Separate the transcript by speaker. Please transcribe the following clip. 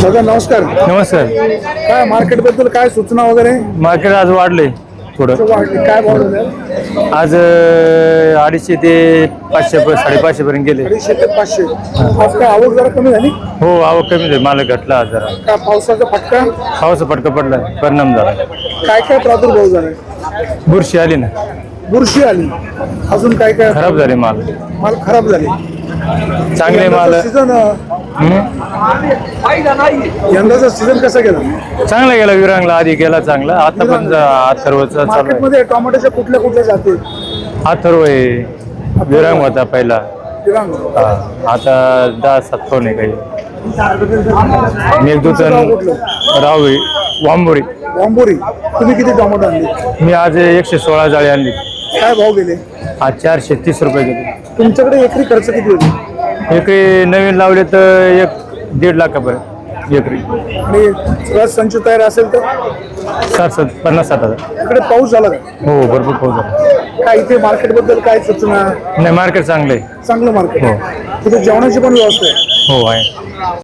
Speaker 1: दादा नमस्कार.
Speaker 2: नमस्कार.
Speaker 1: काय मार्केट बद्दल काय सूचना वगैरे?
Speaker 2: मार्केट आज वाढले थोडं.
Speaker 1: काय भाव झाले?
Speaker 2: आज 250 ते 500 550 पर्यंत गेले.
Speaker 1: 250 ते 500. आज काय आवक जरा कमी झाली?
Speaker 2: हो, आवक कमी झाली. माल घटला आज जरा.
Speaker 1: का पावसाचा फटका?
Speaker 2: पावसा फटका पडला, परिणाम झाला.
Speaker 1: काय काय प्रादुर्भाव झाला?
Speaker 2: बुरशी आली ना,
Speaker 1: बुरशी आली. अजून काय काय
Speaker 2: खराब झाले माल.
Speaker 1: माल खराब झाले.
Speaker 2: चांगले माल.
Speaker 1: सीझन यंदाचा सीझन कसा गेला?
Speaker 2: चांगला गेला. विरांगला आधी गेला चांगला. आता पण अथर्वचा चालू आहे.
Speaker 1: मार्केटमध्ये टोमॅटोच्या कुठल्या कुठल्या जाती?
Speaker 2: अथर्व आहे, विरांग होता पहिला.
Speaker 1: विरांग.
Speaker 2: आता 10-7 फोन आहे काही. मेघदूत राहुई वांबोरी.
Speaker 1: वांबोरी. तुम्ही किती टोमॅटो आणले?
Speaker 2: मी आज 116 जाळी आणली.
Speaker 1: काय भाव गेले?
Speaker 2: आज 430 रुपये गेले.
Speaker 1: तुमच्याकडे एकरी खर्च किती होते?
Speaker 2: एकरी नवीन लावले तर 1-1.5 लाखापर्यंत एकरी.
Speaker 1: आणि सगळा संच तयार असेल तर
Speaker 2: 50-60 हजार.
Speaker 1: इकडे पाऊस झाला का?
Speaker 2: हो, भरपूर पाऊस झाला.
Speaker 1: काय इथे मार्केट बद्दल काय सूचना?
Speaker 2: नाही, मार्केट चांगलं आहे.
Speaker 1: चांगलं मार्केट आहे. तिथे जेवणाची पण व्यवस्था आहे.
Speaker 2: हो, आहे.